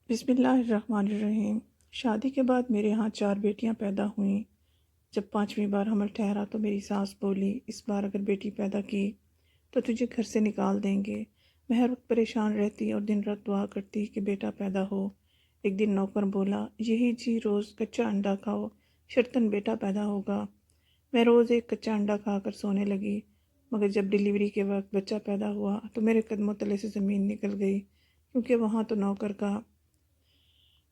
بسم اللہ الرحمن الرحیم۔ شادی کے بعد میرے ہاں 4 بیٹیاں پیدا ہوئیں۔ جب 5ویں بار حمل ٹھہرا تو میری ساس بولی، اس بار اگر بیٹی پیدا کی تو تجھے گھر سے نکال دیں گے۔ میں ہر وقت پریشان رہتی اور دن رات دعا کرتی کہ بیٹا پیدا ہو۔ ایک دن نوکر بولا، یہی جی روز کچا انڈا کھاؤ، شرطاً بیٹا پیدا ہوگا۔ میں روز ایک کچا انڈا کھا کر سونے لگی، مگر جب ڈلیوری کے وقت بچہ پیدا ہوا تو میرے قدموں تلے سے زمین نکل گئی، کیونکہ وہاں تو نوکر کا۔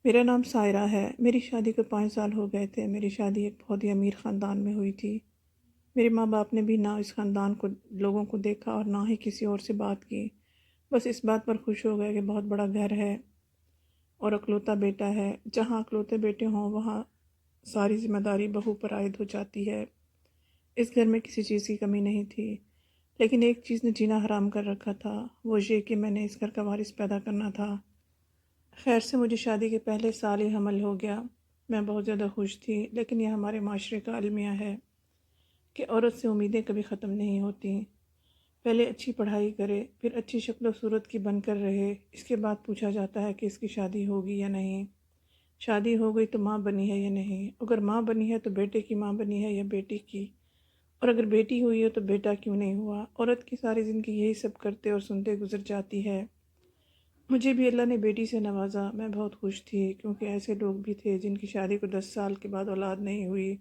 میرا نام سائرہ ہے۔ میری شادی کو 5 سال ہو گئے تھے۔ میری شادی ایک بہت ہی امیر خاندان میں ہوئی تھی۔ میرے ماں باپ نے بھی نہ اس خاندان کو لوگوں کو دیکھا اور نہ ہی کسی اور سے بات کی، بس اس بات پر خوش ہو گئے کہ بہت بڑا گھر ہے اور اکلوتا بیٹا ہے۔ جہاں اکلوتے بیٹے ہوں وہاں ساری ذمہ داری بہو پر عائد ہو جاتی ہے۔ اس گھر میں کسی چیز کی کمی نہیں تھی، لیکن ایک چیز نے جینا حرام کر رکھا تھا، وہ یہ کہ میں نے اس گھر کا وارث پیدا کرنا تھا۔ خیر سے مجھے شادی کے پہلے سال ہی حمل ہو گیا۔ میں بہت زیادہ خوش تھی، لیکن یہ ہمارے معاشرے کا المیہ ہے کہ عورت سے امیدیں کبھی ختم نہیں ہوتی۔ پہلے اچھی پڑھائی کرے، پھر اچھی شکل و صورت کی بن کر رہے، اس کے بعد پوچھا جاتا ہے کہ اس کی شادی ہوگی یا نہیں۔ شادی ہو گئی تو ماں بنی ہے یا نہیں، اگر ماں بنی ہے تو بیٹے کی ماں بنی ہے یا بیٹی کی، اور اگر بیٹی ہوئی ہے تو بیٹا کیوں نہیں ہوا۔ عورت کی ساری زندگی یہی سب کرتے اور سنتے گزر جاتی ہے۔ مجھے بھی اللہ نے بیٹی سے نوازا۔ میں بہت خوش تھی، کیونکہ ایسے لوگ بھی تھے جن کی شادی کو 10 سال کے بعد اولاد نہیں ہوئی،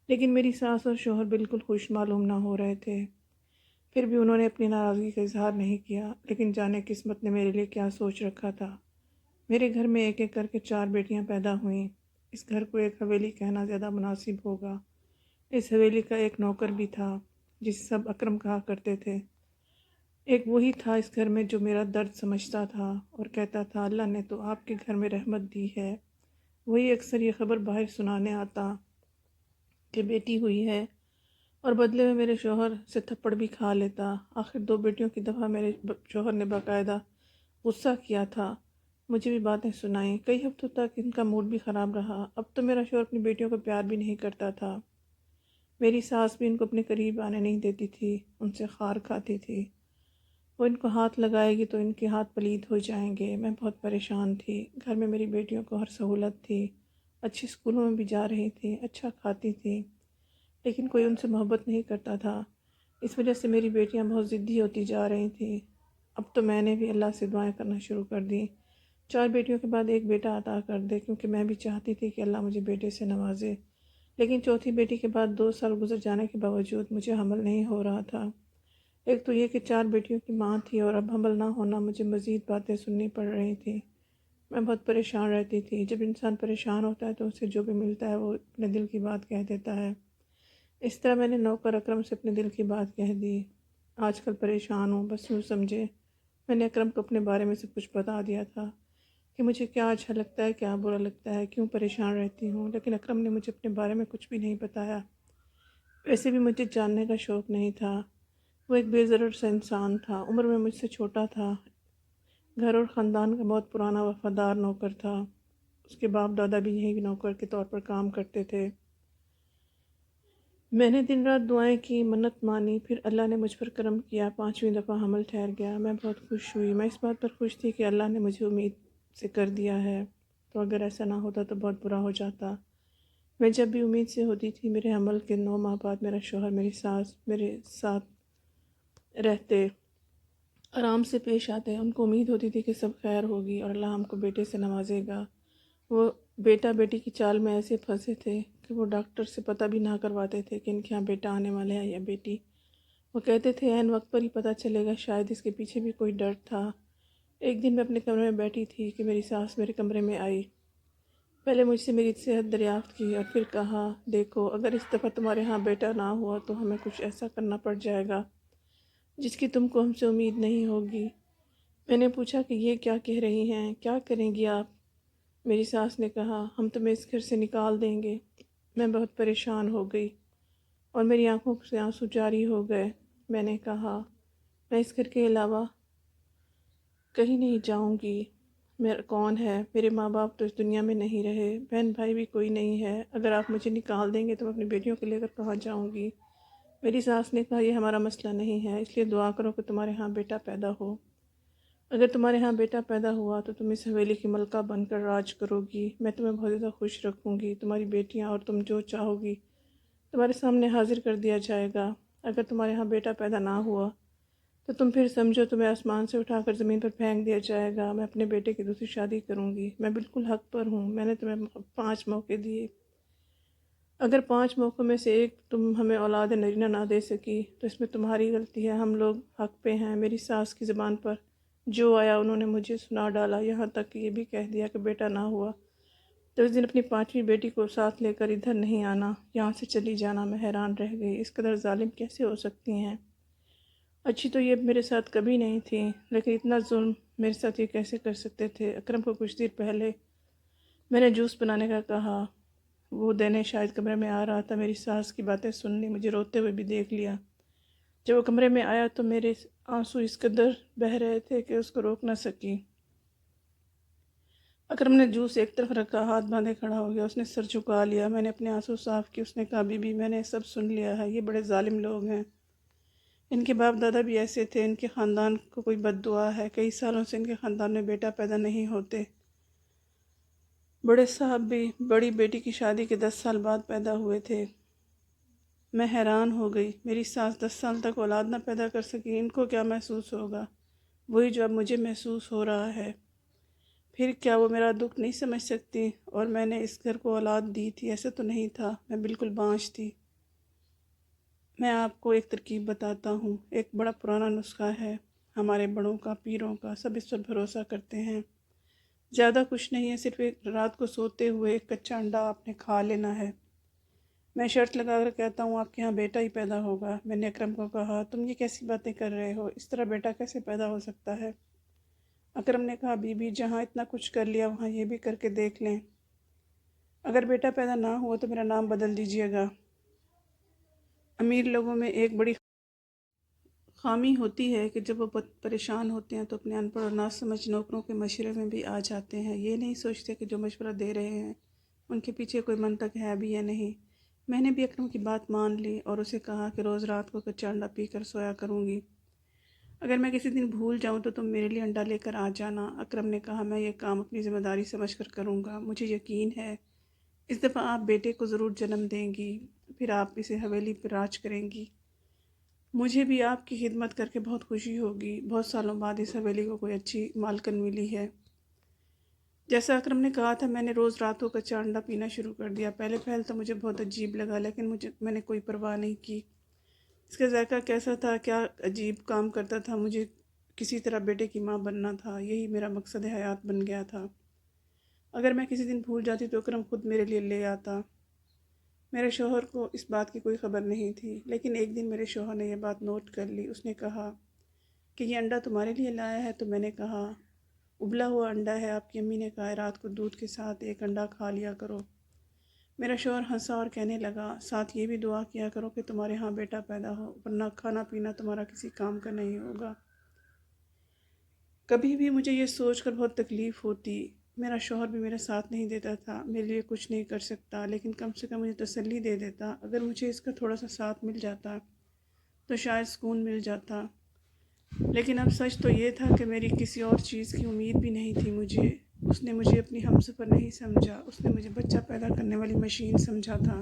لیکن میری ساس اور شوہر بالکل خوش معلوم نہ ہو رہے تھے۔ پھر بھی انہوں نے اپنی ناراضگی کا اظہار نہیں کیا، لیکن جانے قسمت نے میرے لیے کیا سوچ رکھا تھا۔ میرے گھر میں ایک ایک کر کے 4 بیٹیاں پیدا ہوئیں۔ اس گھر کو ایک حویلی کہنا زیادہ مناسب ہوگا۔ اس حویلی کا ایک نوکر بھی تھا جسے سب اکرم کہا کرتے تھے۔ ایک وہی تھا اس گھر میں جو میرا درد سمجھتا تھا اور کہتا تھا، اللہ نے تو آپ کے گھر میں رحمت دی ہے۔ وہی اکثر یہ خبر باہر سنانے آتا کہ بیٹی ہوئی ہے، اور بدلے میں میرے شوہر سے تھپڑ بھی کھا لیتا۔ آخر 2 بیٹیوں کی دفعہ میرے شوہر نے باقاعدہ غصہ کیا تھا، مجھے بھی باتیں سنائیں۔ کئی ہفتوں تک ان کا موڈ بھی خراب رہا۔ اب تو میرا شوہر اپنی بیٹیوں کو پیار بھی نہیں کرتا تھا۔ میری ساس بھی ان کو اپنے قریب آنے نہیں دیتی تھی، ان سے خار کھاتی تھی۔ وہ ان کو ہاتھ لگائے گی تو ان کے ہاتھ پلید ہو جائیں گے۔ میں بہت پریشان تھی۔ گھر میں میری بیٹیوں کو ہر سہولت تھی، اچھی اسکولوں میں بھی جا رہی تھی، اچھا کھاتی تھی، لیکن کوئی ان سے محبت نہیں کرتا تھا۔ اس وجہ سے میری بیٹیاں بہت ضدی ہوتی جا رہی تھیں۔ اب تو میں نے بھی اللہ سے دعائیں کرنا شروع کر دی، 4 بیٹیوں کے بعد ایک بیٹا عطا کر دے، کیونکہ میں بھی چاہتی تھی کہ اللہ مجھے بیٹے سے نوازے۔ لیکن چوتھی بیٹی کے بعد 2 سال گزر جانے کے باوجود مجھے حمل نہیں ہو رہا تھا۔ ایک تو یہ کہ 4 بیٹیوں کی ماں تھی، اور اب حمل نہ ہونا مجھے مزید باتیں سننی پڑ رہی تھیں۔ میں بہت پریشان رہتی تھی۔ جب انسان پریشان ہوتا ہے تو اسے جو بھی ملتا ہے وہ اپنے دل کی بات کہہ دیتا ہے۔ اس طرح میں نے نوکر اکرم سے اپنے دل کی بات کہہ دی۔ آج کل پریشان ہوں، بس یوں سمجھے میں نے اکرم کو اپنے بارے میں سب کچھ بتا دیا تھا کہ مجھے کیا اچھا لگتا ہے، کیا برا لگتا ہے، کیوں پریشان رہتی ہوں، لیکن اکرم نے مجھے اپنے بارے میں کچھ بھی نہیں بتایا۔ ویسے بھی مجھے جاننے کا شوق نہیں تھا۔ وہ ایک بے ضرر سا انسان تھا، عمر میں مجھ سے چھوٹا تھا، گھر اور خاندان کا بہت پرانا وفادار نوکر تھا۔ اس کے باپ دادا بھی یہیں نوکر کے طور پر کام کرتے تھے۔ میں نے دن رات دعائیں کی، منت مانی، پھر اللہ نے مجھ پر کرم کیا، 5ویں دفعہ حمل ٹھہر گیا۔ میں بہت خوش ہوئی۔ میں اس بات پر خوش تھی کہ اللہ نے مجھے امید سے کر دیا ہے، تو اگر ایسا نہ ہوتا تو بہت برا ہو جاتا۔ میں جب بھی امید سے ہوتی تھی، میرے حمل کے 9 ماہ بعد میرا شوہر، میری ساس میرے ساتھ رہتے، آرام سے پیش آتے۔ ان کو امید ہوتی تھی کہ سب خیر ہوگی اور اللہ ہم کو بیٹے سے نوازے گا۔ وہ بیٹا بیٹی کی چال میں ایسے پھنسے تھے کہ وہ ڈاکٹر سے پتہ بھی نہ کرواتے تھے کہ ان کے یہاں بیٹا آنے والا ہے یا بیٹی۔ وہ کہتے تھے عین وقت پر ہی پتہ چلے گا، شاید اس کے پیچھے بھی کوئی ڈر تھا۔ ایک دن میں اپنے کمرے میں بیٹھی تھی کہ میری ساس میرے کمرے میں آئی۔ پہلے مجھ سے میری صحت دریافت کی اور پھر کہا، دیکھو اگر اس دفعہ تمہارے ہاں بیٹا نہ ہوا تو ہمیں کچھ ایسا کرنا پڑ جائے گا جس کی تم کو ہم سے امید نہیں ہوگی۔ میں نے پوچھا کہ یہ کیا کہہ رہی ہیں، کیا کریں گی آپ؟ میری ساس نے کہا، ہم تمہیں اس گھر سے نکال دیں گے۔ میں بہت پریشان ہو گئی اور میری آنکھوں سے آنسو جاری ہو گئے۔ میں نے کہا، میں اس گھر کے علاوہ کہیں نہیں جاؤں گی۔ میرا کون ہے؟ میرے ماں باپ تو اس دنیا میں نہیں رہے، بہن بھائی بھی کوئی نہیں ہے۔ اگر آپ مجھے نکال دیں گے تو میں اپنی بیٹیوں کو لے کر کہاں جاؤں گی؟ میری ساس نے کہا، یہ ہمارا مسئلہ نہیں ہے، اس لیے دعا کرو کہ تمہارے ہاں بیٹا پیدا ہو۔ اگر تمہارے ہاں بیٹا پیدا ہوا تو تم اس حویلی کی ملکہ بن کر راج کرو گی، میں تمہیں بہت زیادہ خوش رکھوں گی، تمہاری بیٹیاں اور تم جو چاہو گی تمہارے سامنے حاضر کر دیا جائے گا۔ اگر تمہارے ہاں بیٹا پیدا نہ ہوا تو تم پھر سمجھو تمہیں آسمان سے اٹھا کر زمین پر پھینک دیا جائے گا، میں اپنے بیٹے کی دوسری شادی کروں گی، میں بالکل حق پر ہوں، میں نے تمہیں 5 موقع دیے، اگر 5 موقعوں میں سے ایک تم ہمیں اولاد نرینہ نہ دے سکی تو اس میں تمہاری غلطی ہے، ہم لوگ حق پہ ہیں۔ میری ساس کی زبان پر جو آیا انہوں نے مجھے سنا ڈالا، یہاں تک کہ یہ بھی کہہ دیا کہ بیٹا نہ ہوا تو اس دن اپنی 5ویں بیٹی کو ساتھ لے کر ادھر نہیں آنا، یہاں سے چلی جانا۔ میں حیران رہ گئی، اس قدر ظالم کیسے ہو سکتی ہیں؟ اچھی تو یہ میرے ساتھ کبھی نہیں تھی، لیکن اتنا ظلم میرے ساتھ یہ کیسے کر سکتے تھے؟ اکرم کو کچھ دیر پہلے میں نے جوس بنانے کا کہا، وہ دینے شاید کمرے میں آ رہا تھا، میری ساس کی باتیں سن لی، مجھے روتے ہوئے بھی دیکھ لیا۔ جب وہ کمرے میں آیا تو میرے آنسو اس قدر بہہ رہے تھے کہ اس کو روک نہ سکی۔ اکرم نے جوس ایک طرف رکھا، ہاتھ باندھے کھڑا ہو گیا، اس نے سر جھکا لیا، میں نے اپنے آنسو صاف کیے، اس نے کہا بی بی میں نے سب سن لیا ہے، یہ بڑے ظالم لوگ ہیں، ان کے باپ دادا بھی ایسے تھے، ان کے خاندان کو کوئی بد دعا ہے، کئی سالوں سے ان کے خاندان میں بیٹا پیدا نہیں ہوتے، بڑے صاحب بھی بڑی بیٹی کی شادی کے 10 سال بعد پیدا ہوئے تھے۔ میں حیران ہو گئی، میری ساس 10 سال تک اولاد نہ پیدا کر سکی، ان کو کیا محسوس ہوگا؟ وہی جو اب مجھے محسوس ہو رہا ہے۔ پھر کیا وہ میرا دکھ نہیں سمجھ سکتی؟ اور میں نے اس گھر کو اولاد دی تھی، ایسا تو نہیں تھا، میں بالکل بانجھ تھی۔ میں آپ کو ایک ترکیب بتاتا ہوں، ایک بڑا پرانا نسخہ ہے، ہمارے بڑوں کا، پیروں کا، سب اس پر بھروسہ کرتے ہیں۔ زیادہ کچھ نہیں ہے، صرف ایک رات کو سوتے ہوئے ایک کچا انڈا آپ نے کھا لینا ہے۔ میں شرط لگا کر کہتا ہوں آپ کے ہاں بیٹا ہی پیدا ہوگا۔ میں نے اکرم کو کہا تم یہ کیسی باتیں کر رہے ہو، اس طرح بیٹا کیسے پیدا ہو سکتا ہے؟ اکرم نے کہا بی بی جہاں اتنا کچھ کر لیا وہاں یہ بھی کر کے دیکھ لیں، اگر بیٹا پیدا نہ ہوا تو میرا نام بدل دیجیے گا۔ امیر لوگوں میں ایک بڑی خامی ہوتی ہے کہ جب وہ پریشان ہوتے ہیں تو اپنے ان پڑھ اور ناسمجھ نوکروں کے مشورے میں بھی آ جاتے ہیں، یہ نہیں سوچتے کہ جو مشورہ دے رہے ہیں ان کے پیچھے کوئی منطق ہے بھی یا نہیں۔ میں نے بھی اکرم کی بات مان لی اور اسے کہا کہ روز رات کو کچا انڈا پی کر سویا کروں گی، اگر میں کسی دن بھول جاؤں تو تم میرے لیے انڈا لے کر آ جانا۔ اکرم نے کہا میں یہ کام اپنی ذمہ داری سمجھ کر کروں گا، مجھے یقین ہے اس دفعہ آپ بیٹے کو ضرور جنم دیں گی، پھر آپ اسے حویلی پر راج کریں گی، مجھے بھی آپ کی خدمت کر کے بہت خوشی ہوگی، بہت سالوں بعد اس حویلی کو کوئی اچھی مالکن ملی ہے۔ جیسا اکرم نے کہا تھا میں نے روز رات کو کچا انڈا پینا شروع کر دیا، پہلے تو مجھے بہت عجیب لگا، لیکن میں نے کوئی پرواہ نہیں کی، اس کا ذائقہ کیسا تھا، کیا عجیب کام کرتا تھا، مجھے کسی طرح بیٹے کی ماں بننا تھا، یہی میرا مقصد حیات بن گیا تھا۔ اگر میں کسی دن بھول جاتی تو اکرم خود میرے لیے لے آتا۔ میرے شوہر کو اس بات کی کوئی خبر نہیں تھی، لیکن ایک دن میرے شوہر نے یہ بات نوٹ کر لی، اس نے کہا کہ یہ انڈا تمہارے لیے لایا ہے، تو میں نے کہا ابلا ہوا انڈا ہے، آپ کی امی نے کہا رات کو دودھ کے ساتھ ایک انڈا کھا لیا کرو۔ میرا شوہر ہنسا اور کہنے لگا ساتھ یہ بھی دعا کیا کرو کہ تمہارے ہاں بیٹا پیدا ہو، ورنہ کھانا پینا تمہارا کسی کام کا نہیں ہوگا۔ کبھی بھی مجھے یہ سوچ کر بہت تکلیف ہوتی، میرا شوہر بھی میرا ساتھ نہیں دیتا تھا، میرے لیے کچھ نہیں کر سکتا، لیکن کم سے کم مجھے تسلی دے دیتا، اگر مجھے اس کا تھوڑا سا ساتھ مل جاتا تو شاید سکون مل جاتا۔ لیکن اب سچ تو یہ تھا کہ میری کسی اور چیز کی امید بھی نہیں تھی مجھے، اس نے مجھے اپنی ہمسفر نہیں سمجھا، اس نے مجھے بچہ پیدا کرنے والی مشین سمجھا تھا،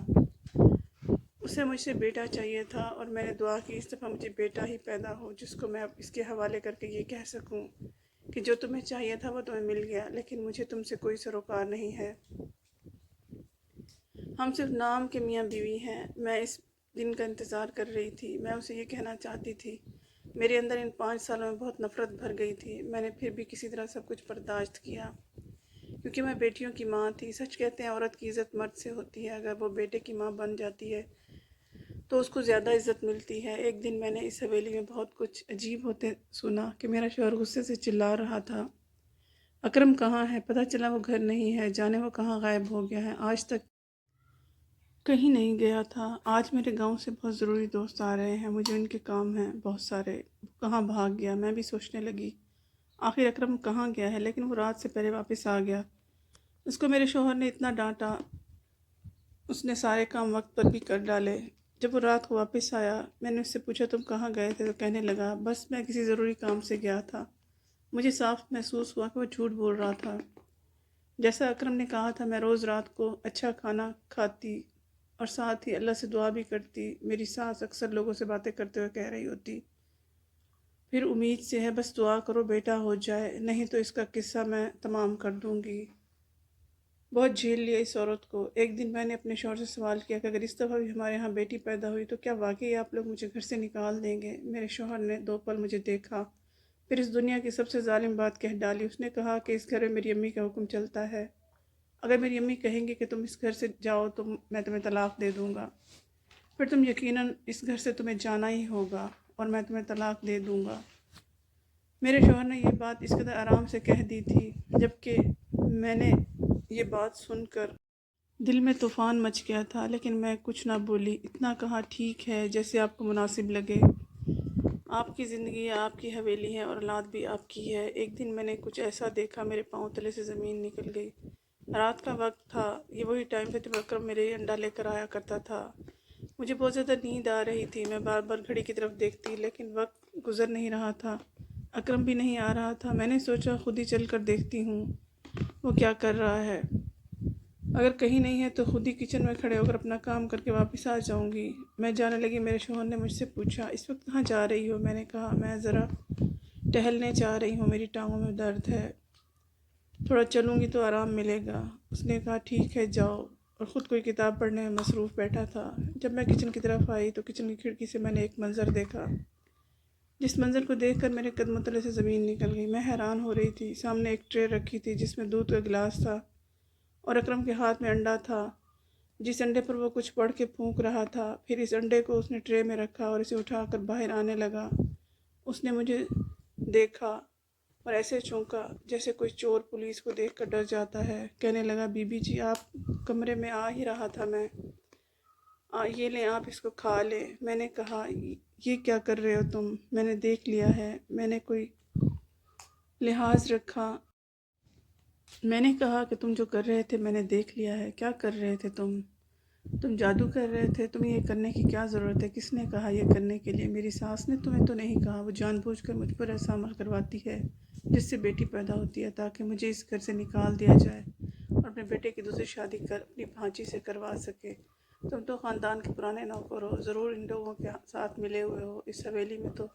اسے مجھ سے بیٹا چاہیے تھا، اور میں نے دعا کی اس دفعہ مجھے بیٹا ہی پیدا ہو جس کو میں اب اس کے حوالے کر کے یہ کہہ سکوں کہ جو تمہیں چاہیے تھا وہ تمہیں مل گیا، لیکن مجھے تم سے کوئی سروکار نہیں ہے، ہم صرف نام کے میاں بیوی ہیں۔ میں اس دن کا انتظار کر رہی تھی، میں اسے یہ کہنا چاہتی تھی، میرے اندر ان 5 سالوں میں بہت نفرت بھر گئی تھی، میں نے پھر بھی کسی طرح سب کچھ برداشت کیا، کیونکہ میں بیٹیوں کی ماں تھی۔ سچ کہتے ہیں عورت کی عزت مرد سے ہوتی ہے، اگر وہ بیٹے کی ماں بن جاتی ہے تو اس کو زیادہ عزت ملتی ہے۔ ایک دن میں نے اس حویلی میں بہت کچھ عجیب ہوتے سنا کہ میرا شوہر غصے سے چلا رہا تھا اکرم کہاں ہے، پتہ چلا وہ گھر نہیں ہے، جانے وہ کہاں غائب ہو گیا ہے، آج تک کہیں نہیں گیا تھا۔ آج میرے گاؤں سے بہت ضروری دوست آ رہے ہیں، مجھے ان کے کام ہیں بہت سارے، کہاں بھاگ گیا؟ میں بھی سوچنے لگی آخر اکرم کہاں گیا ہے، لیکن وہ رات سے پہلے واپس آ گیا، اس کو میرے شوہر نے اتنا ڈانٹا، اس نے سارے کام وقت پر بھی کر ڈالے۔ جب وہ رات کو واپس آیا میں نے اس سے پوچھا تم کہاں گئے تھے، تو کہنے لگا بس میں کسی ضروری کام سے گیا تھا، مجھے صاف محسوس ہوا کہ وہ جھوٹ بول رہا تھا۔ جیسا اکرم نے کہا تھا، میں روز رات کو اچھا کھانا کھاتی اور ساتھ ہی اللہ سے دعا بھی کرتی۔ میری ساس اکثر لوگوں سے باتیں کرتے ہوئے کہہ رہی ہوتی، پھر امید سے ہے، بس دعا کرو بیٹا ہو جائے، نہیں تو اس کا قصہ میں تمام کر دوں گی۔ بہت جھیل لیا اس عورت کو۔ ایک دن میں نے اپنے شوہر سے سوال کیا کہ اگر اس دفعہ بھی ہمارے ہاں بیٹی پیدا ہوئی تو کیا واقعی آپ لوگ مجھے گھر سے نکال دیں گے؟ میرے شوہر نے 2 پل مجھے دیکھا، پھر اس دنیا کی سب سے ظالم بات کہہ ڈالی۔ اس نے کہا کہ اس گھر میں میری امی کا حکم چلتا ہے، اگر میری امی کہیں گے کہ تم اس گھر سے جاؤ تو میں تمہیں طلاق دے دوں گا، پھر تم یقیناً اس گھر سے تمہیں جانا ہی ہوگا اور میں تمہیں طلاق دے دوں گا۔ میرے شوہر نے یہ بات اس قدر آرام سے کہہ دی تھی، جبکہ میں نے یہ بات سن کر دل میں طوفان مچ گیا تھا، لیکن میں کچھ نہ بولی۔ اتنا کہا، ٹھیک ہے، جیسے آپ کو مناسب لگے، آپ کی زندگی ہے، آپ کی حویلی ہے اور اولاد بھی آپ کی ہے۔ ایک دن میں نے کچھ ایسا دیکھا، میرے پاؤں تلے سے زمین نکل گئی۔ رات کا وقت تھا، یہ وہی ٹائم تھا جب اکرم میرے انڈا لے کر آیا کرتا تھا۔ مجھے بہت زیادہ نیند آ رہی تھی، میں بار بار گھڑی کی طرف دیکھتی، لیکن وقت گزر نہیں رہا تھا، اکرم بھی نہیں آ رہا تھا۔ میں نے سوچا خود ہی چل کر دیکھتی ہوں وہ کیا کر رہا ہے، اگر کہیں نہیں ہے تو خود ہی کچن میں کھڑے ہو کر اپنا کام کر کے واپس آ جاؤں گی۔ میں جانے لگی، میرے شوہر نے مجھ سے پوچھا، اس وقت کہاں جا رہی ہو؟ میں نے کہا، میں ذرا ٹہلنے جا رہی ہوں، میری ٹانگوں میں درد ہے، تھوڑا چلوں گی تو آرام ملے گا۔ اس نے کہا، ٹھیک ہے جاؤ، اور خود کوئی کتاب پڑھنے میں مصروف بیٹھا تھا۔ جب میں کچن کی طرف آئی تو کچن کی کھڑکی سے میں نے ایک منظر دیکھا، جس منظر کو دیکھ کر میرے قدموں تلے سے زمین نکل گئی۔ میں حیران ہو رہی تھی۔ سامنے ایک ٹرے رکھی تھی جس میں دودھ کا گلاس تھا اور اکرم کے ہاتھ میں انڈا تھا، جس انڈے پر وہ کچھ پڑھ کے پھونک رہا تھا۔ پھر اس انڈے کو اس نے ٹرے میں رکھا اور اسے اٹھا کر باہر آنے لگا۔ اس نے مجھے دیکھا اور ایسے چونکا جیسے کوئی چور پولیس کو دیکھ کر ڈر جاتا ہے۔ کہنے لگا، بی بی جی، آپ کمرے میں آ ہی رہا تھا میں، یہ لیں، آپ اس کو کھا لیں۔ میں نے کہا، یہ کیا کر رہے ہو تم؟ میں نے دیکھ لیا ہے، میں نے کوئی لحاظ رکھا۔ میں نے کہا کہ تم جو کر رہے تھے میں نے دیکھ لیا ہے۔ کیا کر رہے تھے تم جادو کر رہے تھے؟ تمہیں یہ کرنے کی کیا ضرورت ہے؟ کس نے کہا یہ کرنے کے لیے؟ میری ساس نے تمہیں تو نہیں کہا، وہ جان بوجھ کر مجھ پر ایسا عمل کرواتی ہے جس سے بیٹی پیدا ہوتی ہے تاکہ مجھے اس گھر سے نکال دیا جائے اور اپنے بیٹے کی دوسری شادی کر اپنی بھانجی سے کروا سکے۔ تم تو خاندان کے پرانے نوکر ہو، ضرور ان لوگوں کے ساتھ ملے ہوئے ہو۔ اس حویلی میں تو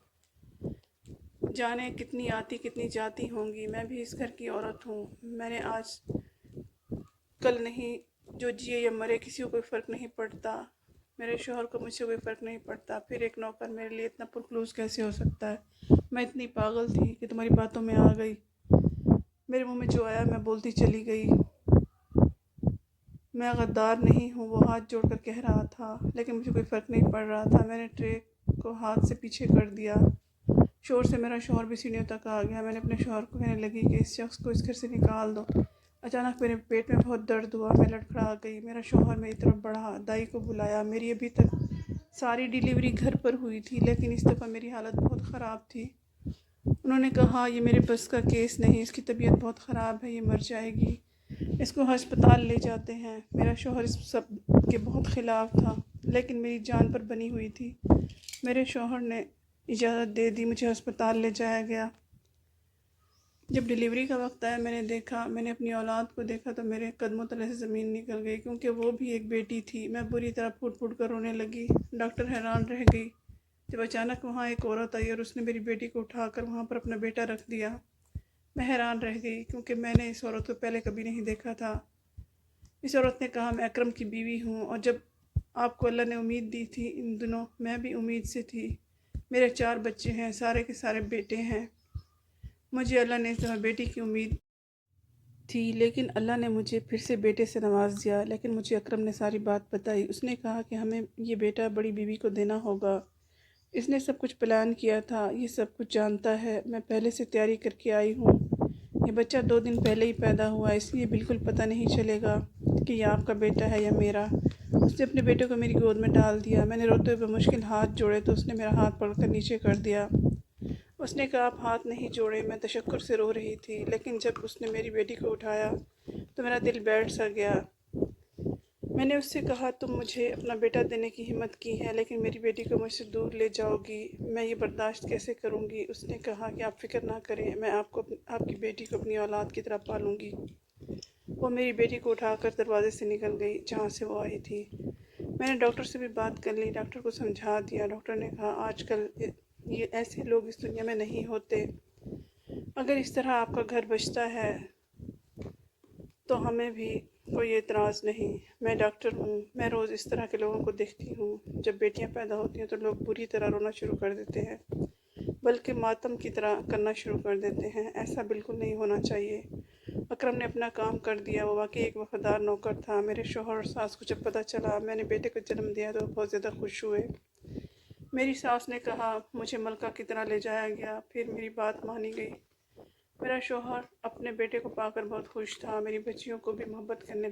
جانے کتنی آتی کتنی جاتی ہوں گی، میں بھی اس گھر کی عورت ہوں۔ میں نے آج کل نہیں، جو جیے یا مرے کسی کو کوئی فرق نہیں پڑتا، میرے شوہر کو مجھ سے کوئی فرق نہیں پڑتا، پھر ایک نوکر میرے لیے اتنا پرخلوص کیسے ہو سکتا ہے؟ میں اتنی پاگل تھی کہ تمہاری باتوں میں آ گئی، میرے منہ میں جو آیا میں بولتی چلی گئی۔ میں غدار نہیں ہوں، وہ ہاتھ جوڑ کر کہہ رہا تھا، لیکن مجھے کوئی فرق نہیں پڑ رہا تھا۔ میں نے ٹرے کو ہاتھ سے پیچھے کر دیا، شور سے میرا شوہر بھی سیڑھیوں تک آ گیا۔ میں نے اپنے شوہر کو کہنے لگی کہ اس شخص کو اس گھر سے نکال دو۔ اچانک میرے پیٹ میں بہت درد ہوا، میں لڑکھڑا گئی۔ میرا شوہر میری طرف بڑھا، دائی کو بلایا۔ میری ابھی تک ساری ڈیلیوری گھر پر ہوئی تھی، لیکن اس دفعہ میری حالت بہت خراب تھی۔ انہوں نے کہا، یہ میرے بس کا کیس نہیں، اس کی طبیعت بہت خراب ہے، یہ مر جائے گی، اس کو ہسپتال لے جاتے ہیں۔ میرا شوہر اس سب کے بہت خلاف تھا، لیکن میری جان پر بنی ہوئی تھی۔ میرے شوہر نے اجازت دے دی، مجھے ہسپتال لے جایا گیا۔ جب ڈیلیوری کا وقت آیا میں نے اپنی اولاد کو دیکھا تو میرے قدموں تلے سے زمین نکل گئی، کیونکہ وہ بھی ایک بیٹی تھی۔ میں بری طرح پھوٹ پھوٹ کر رونے لگی۔ ڈاکٹر حیران رہ گئی جب اچانک وہاں ایک عورت آئی اور اس نے میری بیٹی کو اٹھا کر وہاں پر اپنا بیٹا رکھ دیا۔ میں حیران رہ گئی کیونکہ میں نے اس عورت کو پہلے کبھی نہیں دیکھا تھا۔ اس عورت نے کہا، میں اکرم کی بیوی ہوں، اور جب آپ کو اللہ نے امید دی تھی ان دنوں میں بھی امید سے تھی۔ میرے 4 بچے ہیں، سارے کے سارے بیٹے ہیں۔ مجھے اللہ نے اس طرح بیٹی کی امید تھی، لیکن اللہ نے مجھے پھر سے بیٹے سے نواز دیا۔ لیکن مجھے اکرم نے ساری بات بتائی۔ اس نے کہا کہ ہمیں یہ بیٹا بڑی بیوی کو دینا ہوگا، اس نے سب کچھ پلان کیا تھا، یہ سب کچھ جانتا ہے، میں پہلے سے تیاری کر کے آئی ہوں۔ یہ بچہ 2 دن پہلے ہی پیدا ہوا، اس لیے بالکل پتہ نہیں چلے گا کہ یہ آپ کا بیٹا ہے یا میرا۔ اس نے اپنے بیٹے کو میری گود میں ڈال دیا۔ میں نے روتے ہوئے بمشکل ہاتھ جوڑے تو اس نے میرا ہاتھ پکڑ کر نیچے کر دیا۔ اس نے کہا، آپ ہاتھ نہیں جوڑے۔ میں تشکر سے رو رہی تھی، لیکن جب اس نے میری بیٹی کو اٹھایا تو میرا دل بیٹھ سا گیا۔ میں نے اس سے کہا تم مجھے اپنا بیٹا دینے کی ہمت کی ہے لیکن میری بیٹی کو مجھ سے دور لے جاؤ گی، میں یہ برداشت کیسے کروں گی؟ اس نے کہا کہ آپ فکر نہ کریں، میں آپ کی بیٹی کو اپنی اولاد کی طرح پالوں گی۔ وہ میری بیٹی کو اٹھا کر دروازے سے نکل گئی جہاں سے وہ آئی تھی۔ میں نے ڈاکٹر سے بھی بات کر لی، ڈاکٹر کو سمجھا دیا۔ ڈاکٹر نے کہا آج کل یہ ایسے لوگ اس دنیا میں نہیں ہوتے، اگر اس طرح آپ کا گھر بچتا ہے تو ہمیں بھی کوئی اعتراض نہیں۔ میں ڈاکٹر ہوں، میں روز اس طرح کے لوگوں کو دیکھتی ہوں۔ جب بیٹیاں پیدا ہوتی ہیں تو لوگ بری طرح رونا شروع کر دیتے ہیں، بلکہ ماتم کی طرح کرنا شروع کر دیتے ہیں۔ ایسا بالکل نہیں ہونا چاہیے۔ اکرم نے اپنا کام کر دیا، وہ واقعی ایک وفادار نوکر تھا۔ میرے شوہر اور ساس کو جب پتہ چلا میں نے بیٹے کو جنم دیا تو وہ بہت زیادہ خوش ہوئے۔ میری ساس نے کہا مجھے ملکہ کی طرح لے جایا گیا، پھر میری بات مانی گئی۔ میرا شوہر اپنے بیٹے کو پا کر بہت خوش تھا، میری بچیوں کو بھی محبت کرنے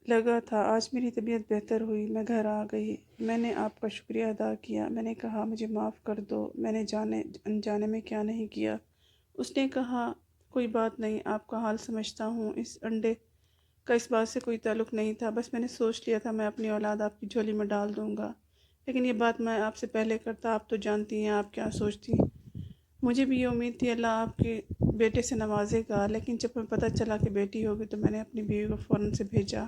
لگا تھا۔ آج میری طبیعت بہتر ہوئی، میں گھر آ گئی۔ میں نے آپ کا شکریہ ادا کیا، میں نے کہا مجھے معاف کر دو، میں نے انجانے میں کیا نہیں کیا۔ اس نے کہا کوئی بات نہیں، آپ کا حال سمجھتا ہوں، اس انڈے کا اس بات سے کوئی تعلق نہیں تھا، بس میں نے سوچ لیا تھا میں اپنی اولاد آپ کی جھولی میں ڈال دوں گا، لیکن یہ بات میں آپ سے پہلے کرتا، آپ تو جانتی ہیں آپ کیا سوچتی۔ مجھے بھی یہ امید تھی اللہ آپ کے بیٹے سے نوازے گا، لیکن جب میں پتہ چلا کہ بیٹی ہوگی تو میں نے اپنی بیوی کو فوراً سے بھیجا۔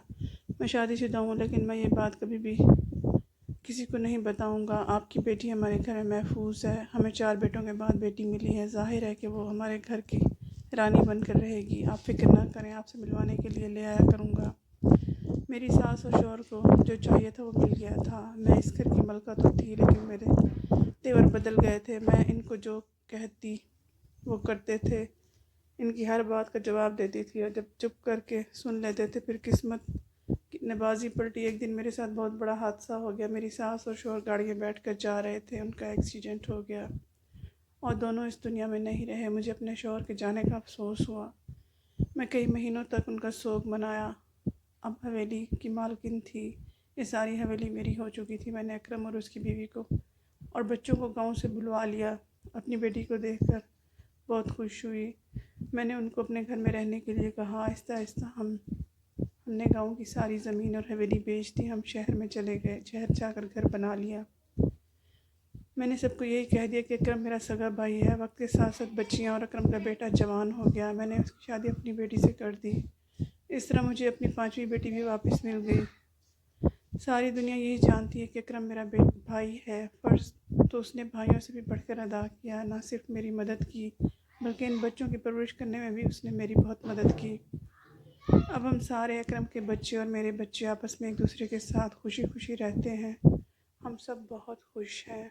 میں شادی شدہ ہوں لیکن میں یہ بات کبھی بھی کسی کو نہیں بتاؤں گا۔ آپ کی بیٹی ہمارے گھر میں محفوظ ہے، ہمیں 4 بیٹوں کے بعد بیٹی ملی ہے، ظاہر ہے کہ وہ ہمارے گھر کی رانی بن کر رہے گی، آپ فکر نہ کریں، آپ سے ملوانے کے لیے لے آیا کروں گا۔ میری ساس اور شوہر کو جو چاہیے تھا وہ مل گیا تھا۔ میں اس گھر کی ملکہ تو تھی لیکن میرے تیور بدل گئے تھے، میں ان کو جو کہتی وہ کرتے تھے، ان کی ہر بات کا جواب دیتی تھی اور جب چپ کر کے سن لیتے تھے پھر قسمت نے بازی پلٹی۔ ایک دن میرے ساتھ بہت بڑا حادثہ ہو گیا، میری ساس اور شوہر گاڑی میں بیٹھ کر جا رہے تھے، ان کا ایکسیڈنٹ ہو گیا اور دونوں اس دنیا میں نہیں رہے۔ مجھے اپنے شوہر کے جانے کا افسوس ہوا، میں کئی مہینوں تک ان کا سوگ منایا۔ اب حویلی کی مالکن تھی، یہ ساری حویلی میری ہو چکی تھی۔ میں نے اکرم اور اس کی بیوی کو اور بچوں کو گاؤں سے بلوا لیا، اپنی بیٹی کو دیکھ کر بہت خوش ہوئی۔ میں نے ان کو اپنے گھر میں رہنے کے لیے کہا، آہستہ آہستہ ہم نے گاؤں کی ساری زمین اور حویلی بیچ دی، ہم شہر میں چلے گئے، شہر جا کر گھر بنا لیا۔ میں نے سب کو یہی کہہ دیا کہ اکرم میرا سگا بھائی ہے۔ وقت کے ساتھ ساتھ بچیاں اور اکرم کا بیٹا جوان ہو گیا، میں نے اس کی شادی اپنی بیٹی سے کر دی۔ اس طرح مجھے اپنی 5ویں بیٹی بھی واپس مل گئی۔ ساری دنیا یہی جانتی ہے کہ اکرم میرا بھائی ہے، فرض تو اس نے بھائیوں سے بھی بڑھ کر ادا کیا، نہ صرف میری مدد کی بلکہ ان بچوں کی پرورش کرنے میں بھی اس نے میری بہت مدد کی۔ اب ہم سارے اکرم کے بچے اور میرے بچے آپس میں ایک دوسرے کے ساتھ خوشی خوشی رہتے ہیں، ہم سب بہت خوش ہیں۔